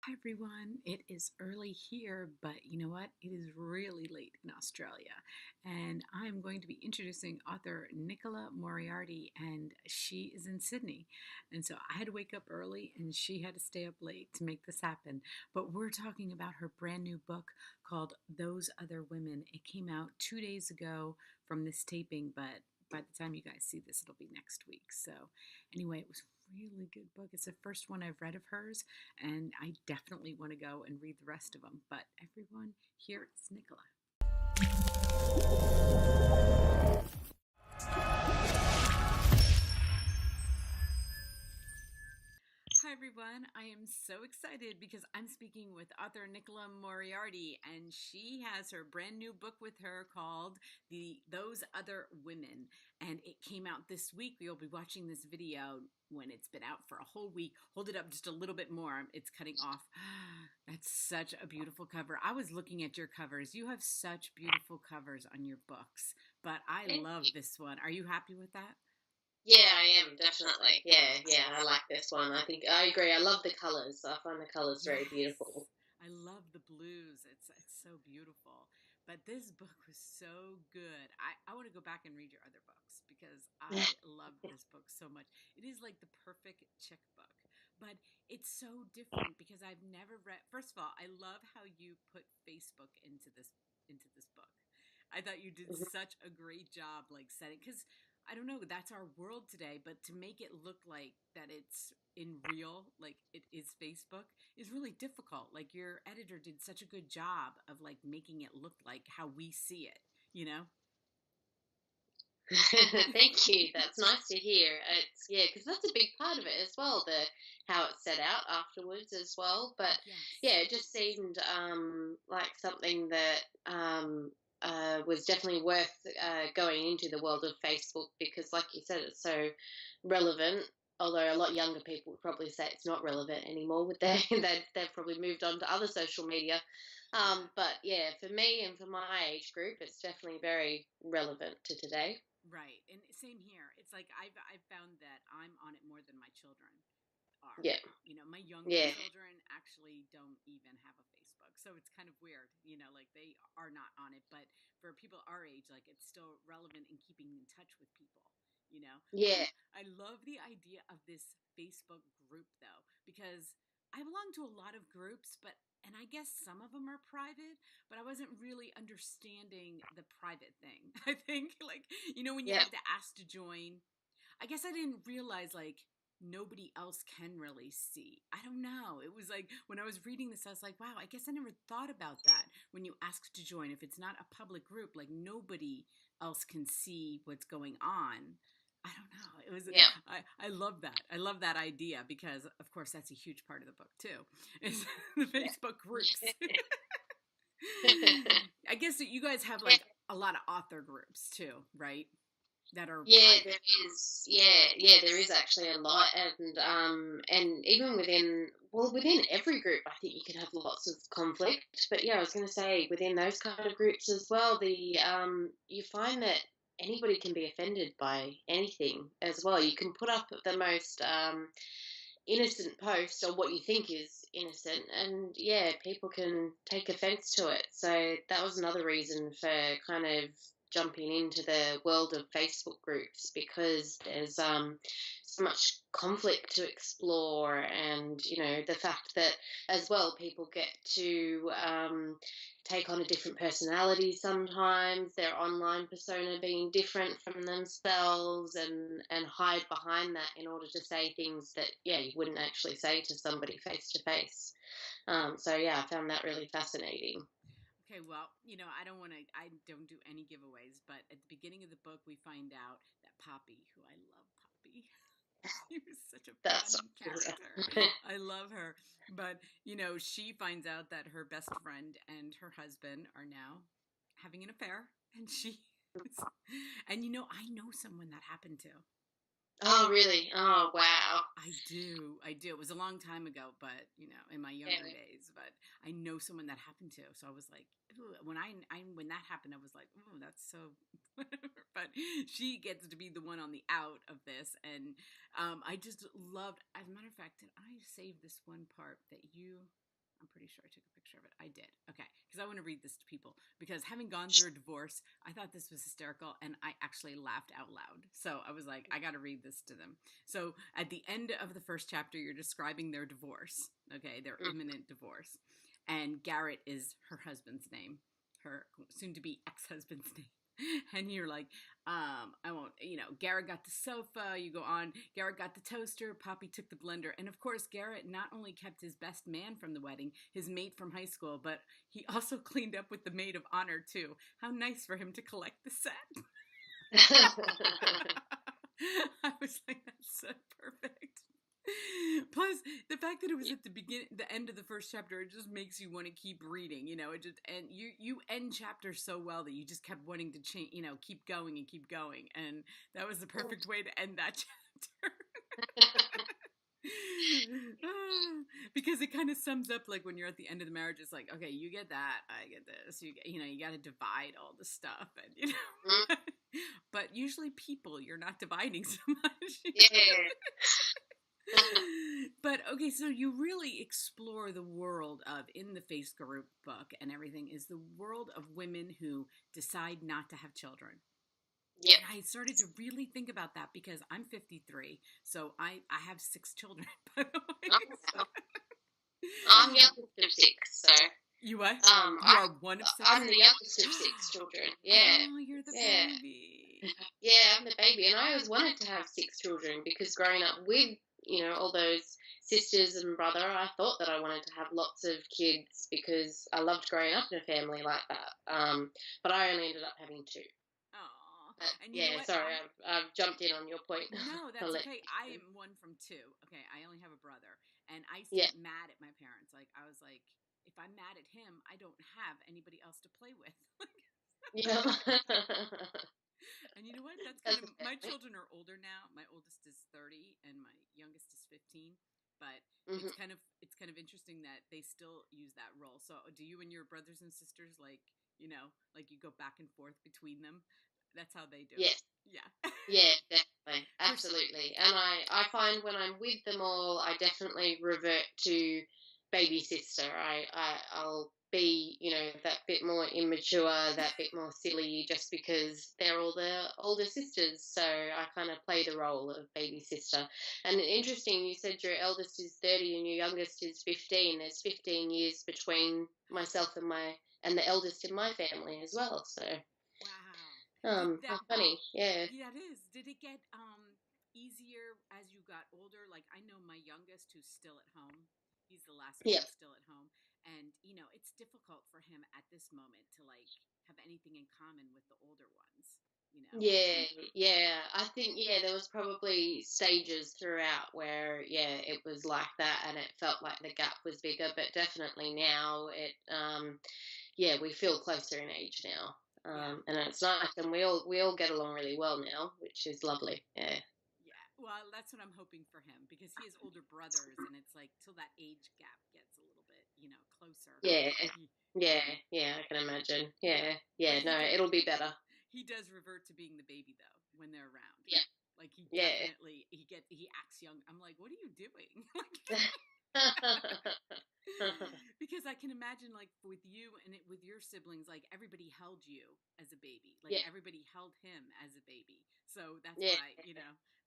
Hi everyone, it is early here, but you know what? It is really late in Australia. And I'm going to be introducing author Nicola Moriarty, and she is in Sydney. And so I had to wake up early and she had to stay up late to make this happen. But we're talking about her brand new book called Those Other Women. It came out 2 days ago from this taping, but by the time you guys see this, it'll be next week. So, anyway, it was a really good book. It's the first one I've read of hers, and I definitely want to go and read the rest of them. But everyone, here is Nicola. Hi everyone, I am so excited because I'm speaking with author Nicola Moriarty, and she has her brand new book with her called Those Other Women, and it came out this week. We'll be watching this video when it's been out for a whole week. Hold it up just a little bit more. It's cutting off. That's such a beautiful cover. I was looking at your covers. You have such beautiful covers on your books, but I Thank love you. this one. Are you happy with that? Yeah, I am definitely. Yeah, I like this one. I think I agree. I love the colors. I find the colors very Yes. beautiful. I love the blues. It's so beautiful. But this book was so good. I want to go back and read your other books because I love this book so much. It is like the perfect chick book. But it's so different because I've never read. First of all, I love how you put Facebook into this book. I thought you did Mhm. such a great job like setting, because I don't know, that's our world today, but to make it look like that it's in real, like it is Facebook, is really difficult. Like your editor did such a good job of like making it look like how we see it, you know? Thank you. That's nice to hear. It's because that's a big part of it as well. The how it's set out afterwards as well. But yeah, Yes. it just seemed like something that was definitely worth going into the world of Facebook because, like you said, it's so relevant. Although a lot younger people would probably say it's not relevant anymore with their they've probably moved on to other social media. Yeah. But yeah, for me and for my age group, it's definitely very relevant to today. Right. And same here. It's like I've found that I'm on it more than my children are. Yeah. You know, my younger Yeah. children actually don't even have a Facebook. So it's kind of weird, like they are not on it, but for people our age, like it's still relevant in keeping in touch with people. But Yeah. I love the idea of this Facebook group though, because I belong to a lot of groups, but and I guess some of them are private, but I wasn't really understanding the private thing. I think like, when you Yeah. have to ask to join, I guess I didn't realize like nobody else can really see. I don't know. It was like when I was reading this, I was like, wow, I guess I never thought about that. When you ask to join, if it's not a public group, like nobody else can see what's going on. I don't know. It was Yeah. I love that. I love that idea because of course that's a huge part of the book too. Is the Facebook groups. I guess that you guys have Yeah. like a lot of author groups too, right? That are Yeah, there private. is. Yeah, there is actually a lot, and even within every group, I think you can have lots of conflict. But yeah, I was going to say within those kind of groups as well, the you find that anybody can be offended by anything as well. You can put up the most innocent post or what you think is innocent, and yeah, people can take offense to it. So that was another reason for kind of jumping into the world of Facebook groups because there's so much conflict to explore, and the fact that as well people get to take on a different personality sometimes, their online persona being different from themselves, and hide behind that in order to say things that yeah you wouldn't actually say to somebody face to face. So yeah, I found that really fascinating. Okay, well, I don't do any giveaways, but at the beginning of the book, we find out that Poppy, who I love Poppy, she was such a That's fun character. I love her. But, she finds out that her best friend and her husband are now having an affair. And I know someone that happened to. Oh really? Oh wow. I do. It was a long time ago, but in my younger Yeah. days. But I know someone that happened to. So I was like, ooh, when that happened, I was like, oh, that's so. But she gets to be the one on the out of this, and I just loved. As a matter of fact, did I save this one part that you? I'm pretty sure I took a picture of it. I did. Okay. Because I want to read this to people. Because having gone through a divorce, I thought this was hysterical and I actually laughed out loud. So I was like, I got to read this to them. So at the end of the first chapter, you're describing their divorce. Okay. Their Mm. imminent divorce. And Garrett is her husband's name, her soon to be ex husband's name. And you're like, I won't, Garrett got the sofa, you go on, Garrett got the toaster, Poppy took the blender. And of course, Garrett not only kept his best man from the wedding, his mate from high school, but he also cleaned up with the maid of honor too. How nice for him to collect the set. I was like, that's so perfect. Plus, the fact that it was at the end of the first chapter, it just makes you want to keep reading. It just, and you end chapters so well that you just kept wanting to change. Keep going and keep going, and that was the perfect way to end that chapter. Because it kind of sums up like when you're at the end of the marriage, it's like, okay, you get that, I get this. You got to divide all the stuff, and Mm. but usually people, you're not dividing so much. Yeah. But okay, so you really explore the world of, in the Face Group book and everything, is the world of women who decide not to have children. Yep. And I started to really think about that because I'm 53, so I have 6 children, by the way. Oh, I'm youngest of 6, so You what? you are one of 6? I'm the youngest of 6 children. Yeah. Oh, you're the Yeah. baby. Yeah, I'm the baby, and I always wanted to have 6 children because growing up with, all those sisters and brother, I thought that I wanted to have lots of kids because I loved growing up in a family like that. But I only ended up having 2. Aw. And you know Yeah, what? sorry, I've jumped in on your point. No, that's okay. I am one from 2. Okay, I only have a brother. And I used to Yeah. get mad at my parents. Like, I was like, if I'm mad at him, I don't have anybody else to play with. Yeah. And you know what? That's That's kind of, a my family. children are older now. My oldest is 30 and my youngest is 15. But Mhm. it's kind of interesting that they still use that role. So do you and your brothers and sisters like, like you go back and forth between them? That's how they do it. Yes. Yeah. Yeah, definitely. First, Absolutely. And I find when I'm with them all, I definitely revert to baby sister. I'll be, that bit more immature, that bit more silly just because they're all the older sisters. So I kind of play the role of baby sister. And interesting, you said your eldest is 30 and your youngest is 15. There's 15 years between myself and the eldest in my family as well. So wow. Did how that funny. Yeah. Yeah, it is. Did it get easier as you got older? Like I know my youngest who's still at home. He's the last one Yeah. who's still at home. And it's difficult for him at this moment to like have anything in common with the older ones. Yeah, yeah. I think there was probably stages throughout where it was like that and it felt like the gap was bigger, but definitely now we feel closer in age now. Yeah. And it's nice and we all get along really well now, which is lovely. Yeah. Yeah. Well, that's what I'm hoping for him because he has older brothers and it's like till that age gap gets a little bit, closer. Yeah. He, Yeah, yeah, I can imagine. yeah. Yeah. But Yeah, no, it'll be better. he does revert to being the baby though when they're around. Yeah. Like he Yeah. definitely he acts young. I'm like, what are you doing? Because I can imagine like with you and with your siblings, like everybody held you as a baby. Like Yeah. everybody held him as a baby. So that's Yeah. why,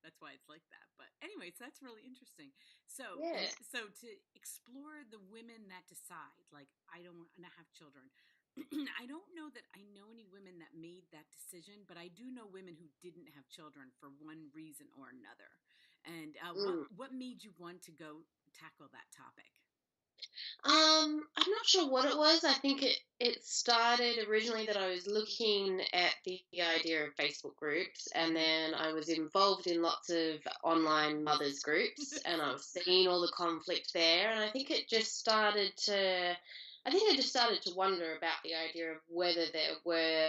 that's why it's like that. But anyways, that's really interesting. So Yeah. so to explore the women that decide, like I don't want to have children. I don't know that I know any women that made that decision, but I do know women who didn't have children for one reason or another. And Mm. what made you want to go tackle that topic? I'm not sure what it was. I think it started originally that I was looking at the idea of Facebook groups, and Mm-hmm. then I was involved in lots of online mothers groups, and I was seeing all the conflict there, and I think I just started to wonder about the idea of whether there were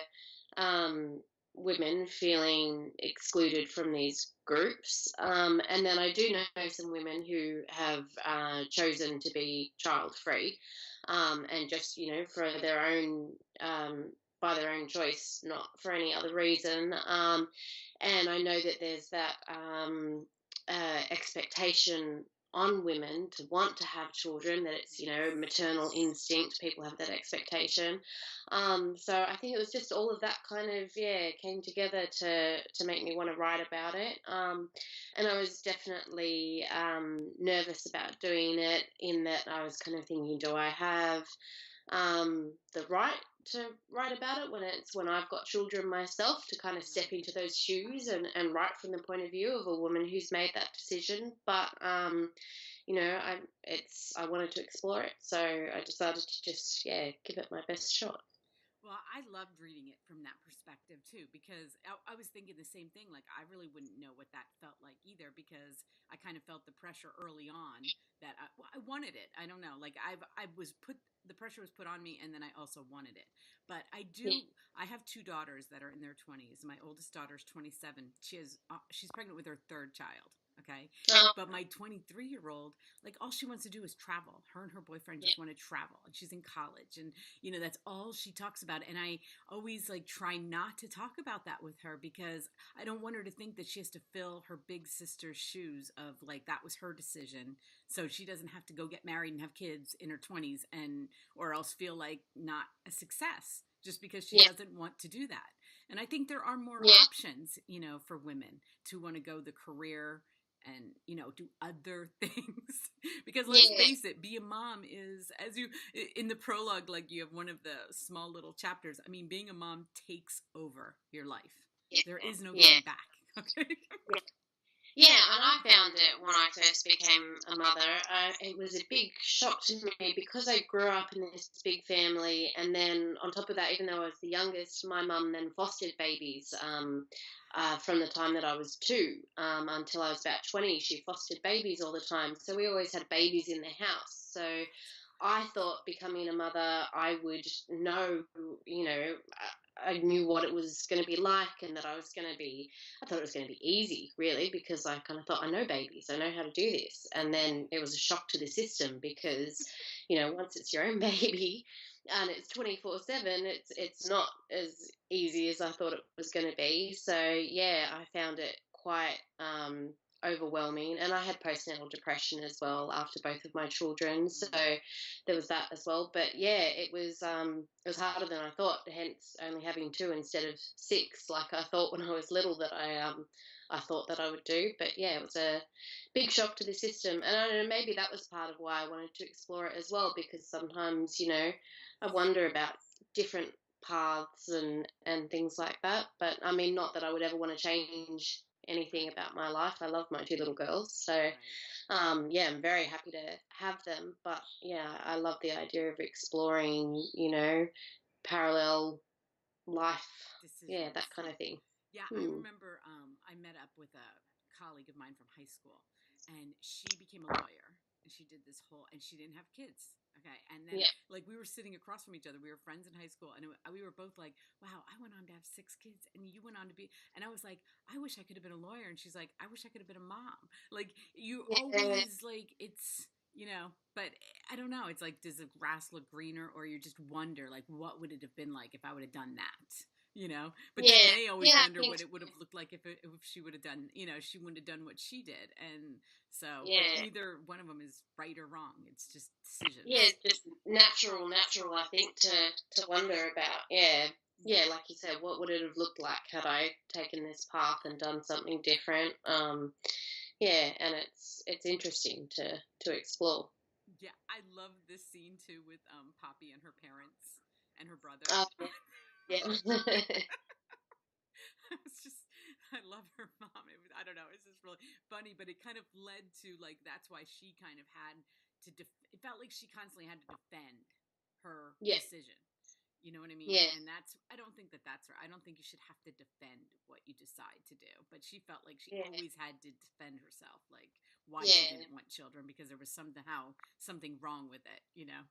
um, women feeling excluded from these groups. And then I do know some women who have chosen to be child free and just, for their own, by their own choice, not for any other reason. And I know that there's that expectation on women to want to have children, that it's, maternal instinct. People have that expectation. So I think it was just all of that kind of, yeah, came together to make me want to write about it. And I was definitely nervous about doing it, in that I was kind of thinking, do I have the right to write about it when I've got children myself, to kind of step Right. into those shoes and write from the point of view of a woman who's made that decision. But I wanted to explore it, so I decided to just, yeah, give it my best shot. Well, I loved reading it from that perspective too, because I was thinking the same thing. Like, I really wouldn't know what that felt like either, because I kind of felt the pressure early on that I wanted it. I don't know. Like, the pressure was put on me, and then I also wanted it. But Yeah. I have two daughters that are in their 20s. My oldest daughter's 27. She's pregnant with her third child. Okay. Oh, But my 23-year-old, like, all she wants to do is travel. Her and her boyfriend yeah. just want to travel, and she's in college, and that's all she talks about. And I always like try not to talk about that with her, because I don't want her to think that she has to fill her big sister's shoes of, like, that was her decision, so she doesn't have to go get married and have kids in her 20s, and or else feel like not a success just because she Yeah. doesn't want to do that. And I think there are more Yeah. options, for women to want to go the career and do other things, because let's Yeah. face it, be a mom is, as you in the prologue, like, you have one of the small little chapters. I mean, being a mom takes over your life. Yeah. There is no Yeah. going back. Okay. Yeah, and I found it when I first became a mother. It was a big shock to me, because I grew up in this big family, and then on top of that, even though I was the youngest, my mum then fostered babies from the time that I was two until I was about 20. She fostered babies all the time, so we always had babies in the house. So I thought, becoming a mother, I would know, I knew what it was going to be like, and that I thought it was going to be easy, really, because I kind of thought, I know babies, I know how to do this. And then it was a shock to the system, because, once it's your own baby and it's 24/7, it's not as easy as I thought it was going to be. So, yeah, I found it quite overwhelming. And I had postnatal depression as well after both of my children. So Mm. there was that as well. But yeah, it was harder than I thought. Hence, only having two instead of six, like I thought when I was little that I thought that I would do. But yeah, it was a big shock to the system, and I don't know, maybe that was part of why I wanted to explore it as well, because sometimes, I wonder about different paths and things like that. But I mean, not that I would ever want to change anything about my life. I love my two little girls, so Right. yeah, I'm very happy to have them. But yeah, I love the idea of exploring, parallel life, yeah, Decisions. that kind of thing. Yeah, I Hmm. remember I met up with a colleague of mine from high school, and she became a lawyer, and she did this whole, and she didn't have kids. Okay. And then, Yeah. like, we were sitting across from each other. We were friends in high school, and we were both like, wow, I went on to have six kids, and you went on to be, and I was like, I wish I could have been a lawyer. And she's like, I wish I could have been a mom. Like, you Yeah. always, like, but I don't know. It's like, does the grass look greener, or you just wonder, like, what would it have been like if I would have done that? But then Yeah. they always Yeah. I wonder think what it would have looked like if she would have done, she wouldn't have done what she did. And so, but yeah. neither one of them is right or wrong. It's just Yeah, decisions. it's just natural, I think, to wonder about. Yeah. Yeah, Yeah. like you said, what would it have looked like had I taken this path and done something different? Yeah, and it's interesting to explore. Yeah. I love this scene too with Poppy and her parents and her brother. Uh, yeah. I was just, I love her mom. I don't know, it's just really funny, but it kind of led to, like, that's why she kind of had it felt like she constantly had to defend her Yeah. decision. You know what I mean? Yeah. And I don't think that that's right. I don't think you should have to defend what you decide to do. But she felt like she Yeah. always had to defend herself, like why she Yeah. didn't want children, because there was something wrong with it, Yeah.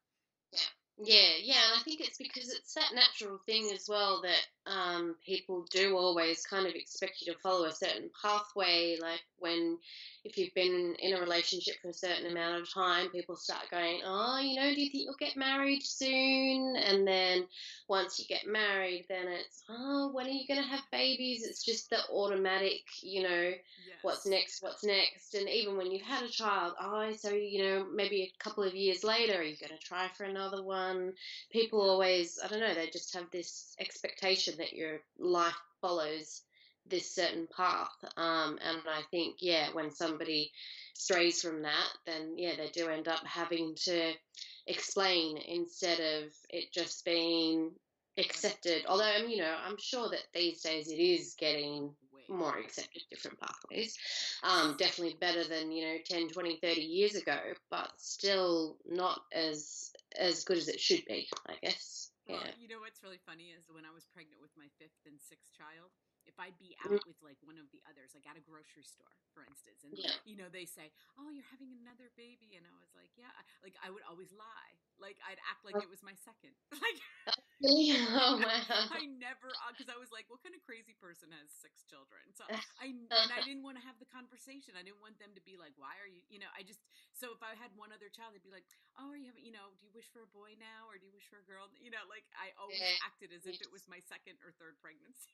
Yeah, yeah, and I think it's because it's that natural thing as well that people do always kind of expect you to follow a certain pathway. Like when, if you've been in a relationship for a certain amount of time, people start going, "Oh, do you think you'll get married soon?" And then once you get married, then it's, "Oh, when are you going to have babies?" It's just the automatic, what's Yes. next, what's next. And even when you've had a child, oh, so, maybe a couple of years later, are you going to try for another one? People Yeah. always, I don't know, they just have this expectation that your life follows this certain path. And I think, yeah, when somebody strays from that, then, yeah, they do end up having to explain instead of it just being What accepted. Although, I'm sure that these days it is getting way more better. accepted, different pathways. Yes. Definitely better than 10, 20, 30 years ago, but still not as good as it should be, I guess. Well, Yeah. you know what's really funny is when I was pregnant with my fifth and sixth child, if I'd be Mm, out with like one of the others, like at a grocery store, for instance, and yeah. they say, "Oh, you're having another baby," and I was like, "Yeah," like I would always lie, like I'd act like it was my second, like Really? Oh wow. I never, because I was like, what kind of crazy person has six children? So I didn't want to have the conversation. I didn't want them to be like, why are you, I just, so if I had one other child, they'd be like, oh, are you having, do you wish for a boy now or do you wish for a girl? Like I always Yeah. acted as if it was Yes. my second or third pregnancy.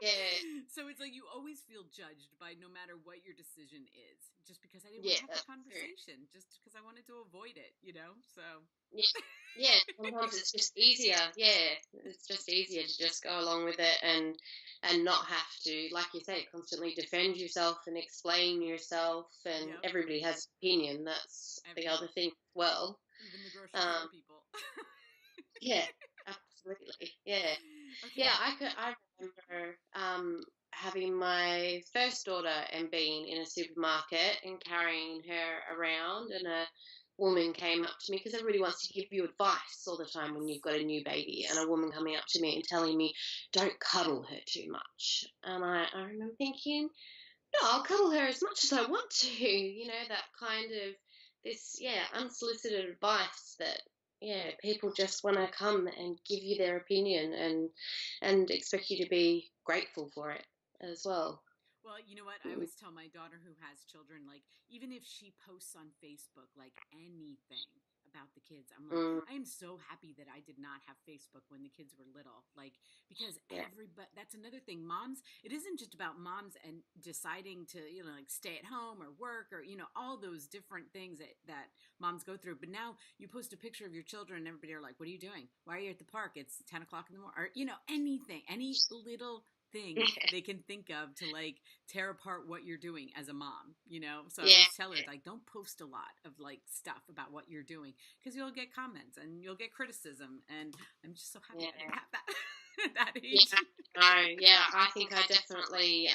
Yeah. So it's like you always feel judged by no matter what your decision is, just because I didn't want Yeah, to have the that's true. conversation, just because I wanted to avoid it. So. Yeah. Yeah, sometimes it's just easier. Yeah, it's just easier to just go along with it and not have to, like you say, constantly defend yourself and explain yourself. And Yep. everybody has an opinion. That's the Everybody, other thing as well. even the grocery store Um, people. yeah, absolutely. Yeah, Okay. yeah. I remember having my first daughter and being in a supermarket and carrying her around, and a woman came up to me because everybody wants to give you advice all the time when you've Yes. got a new baby, and a woman coming up to me and telling me, "Don't cuddle her too much." And I remember thinking, no, I'll cuddle her as much as I want to. That kind of this, yeah, unsolicited advice that, yeah, people just want to come and give you their opinion and expect you to be grateful for it as well. Well, you know what? I Mm, always tell my daughter who has children, like, even if she posts on Facebook, like anything about the kids, I'm like, mm, I am so happy that I did not have Facebook when the kids were little. Like, because yeah, everybody, that's another thing. Moms, it isn't just about moms and deciding to, like stay at home or work or, all those different things that moms go through. But now you post a picture of your children and everybody are like, what are you doing? Why are you at the park? It's 10 o'clock in the morning. Or, anything, any little thing they can think of to like tear apart what you're doing as a mom. So I yeah, always tell her like don't post a lot of like stuff about what you're doing because you'll get comments and you'll get criticism, and I'm just so happy I yeah. didn't have that at that age. Yeah, no, yeah, I think I definitely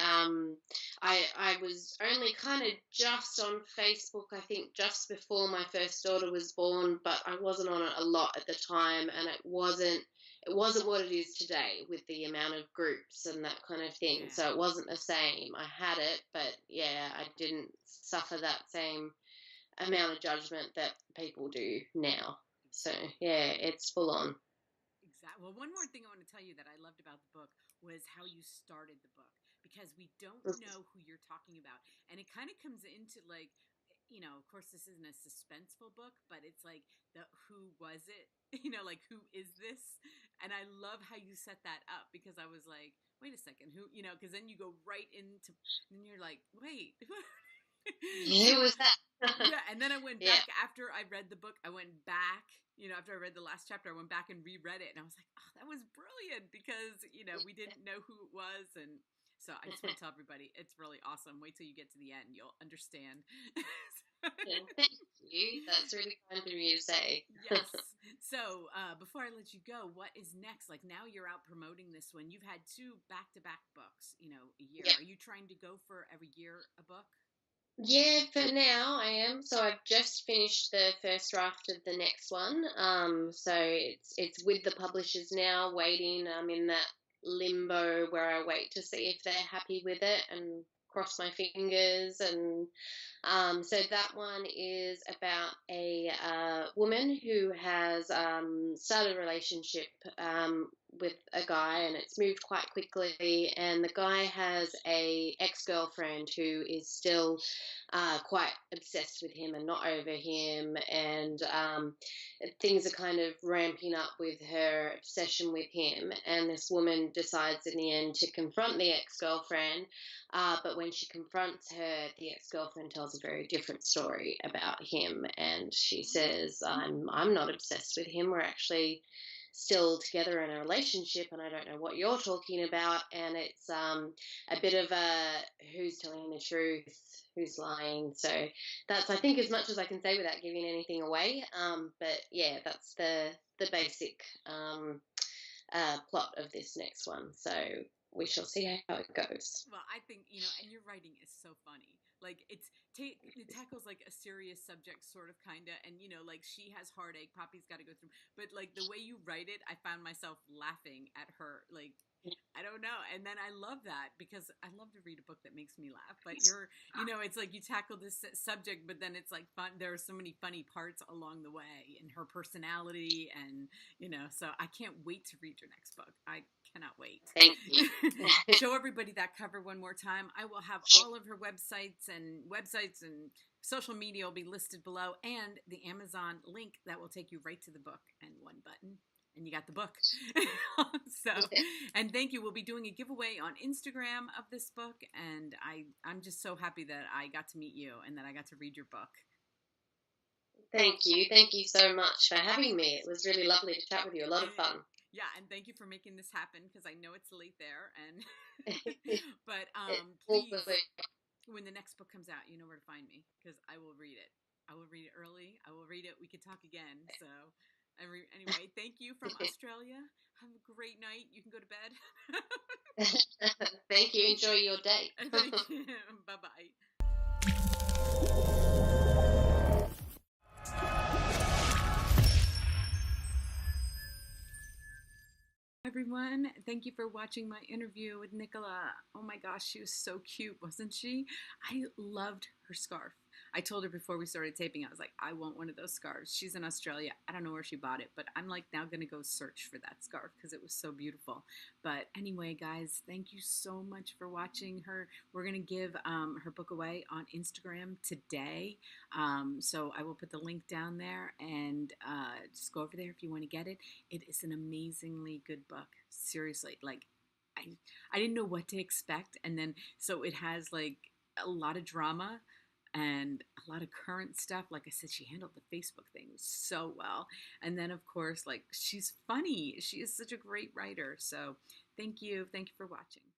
I was only kind of just on Facebook, I think just before my first daughter was born, but I wasn't on it a lot at the time, and it wasn't what it is today with the amount of groups and that kind of thing. Yeah. So it wasn't the same. I had it, but yeah, I didn't suffer that same amount of judgment that people do now. So yeah, it's full on. Exactly. Well, one more thing I want to tell you that I loved about the book was how you started the book, because we don't know who you're talking about. And it kind of comes into like, of course, this isn't a suspenseful book, but it's like the who was it? Like who is this? And I love how you set that up because I was like, wait a second, who, because then you go right into, and you're like, wait. Who So was that? yeah, and then I went Yeah. back after I read the book. I went back, after I read the last chapter, I went back and reread it, and I was like, "Oh, that was brilliant!" Because we didn't know who it was, and so I just want to tell everybody it's really awesome. Wait till you get to the end; you'll understand. Yeah, thank you. That's really kind of you to say. Yes. So before I let you go, what is next? Like now you're out promoting this one. You've had two back-to-back books, a year. Yeah. Are you trying to go for every year a book? Yeah, for now I am. So I've just finished the first draft of the next one. So it's with the publishers now, waiting. I'm in that limbo where I wait to see if they're happy with it and cross my fingers. And so that one is about a woman who has started a relationship with a guy, and it's moved quite quickly. And the guy has a ex-girlfriend who is still quite obsessed with him and not over him. And things are kind of ramping up with her obsession with him. And this woman decides in the end to confront the ex-girlfriend, but when she confronts her, the ex-girlfriend tells a very different story about him, and she says, "I'm not obsessed with him. We're actually still together in a relationship, and I don't know what you're talking about." And it's a bit of a who's telling the truth, who's lying. So that's, I think, as much as I can say without giving anything away. But yeah, that's the basic plot of this next one. So we shall see how it goes. Well, I think, and your writing is so funny. Like it tackles like a serious subject, sort of, kind of, and like she has heartache, Poppy's got to go through. But like the way you write it, I found myself laughing at her. Like, I don't know, and then I love that because I love to read a book that makes me laugh. But it's like you tackle this subject, but then it's like fun. There are so many funny parts along the way, and her personality, and so I can't wait to read your next book. I cannot wait. Thank you. Show everybody that cover one more time. I will have all of her websites and social media will be listed below, and the Amazon link that will take you right to the book, and one button and you got the book. So, and thank you. We'll be doing a giveaway on Instagram of this book, and I'm just so happy that I got to meet you and that I got to read your book. Thank you. Thank you so much for having me. It was really lovely to chat with you. A lot of fun. Yeah, and thank you for making this happen because I know it's late there. And but please, when the next book comes out, you know where to find me because I will read it. I will read it early. I will read it. We could talk again. So anyway, thank you from Australia. Have a great night. You can go to bed. Thank you. Enjoy your day. Thank you. Bye-bye. Everyone, thank you for watching my interview with Nicola. Oh my gosh, she was so cute, wasn't she? I loved her scarf. I told her before we started taping, I was like, I want one of those scarves. She's in Australia. I don't know where she bought it, but I'm like now going to go search for that scarf because it was so beautiful. But anyway, guys, thank you so much for watching her. We're going to give her book away on Instagram today. So I will put the link down there, and just go over there if you want to get it. It is an amazingly good book. Seriously, like I didn't know what to expect, and then so it has like a lot of drama and a lot of current stuff. Like I said, she handled the Facebook thing so well. And then, of course, like she's funny. She is such a great writer. So thank you. Thank you for watching.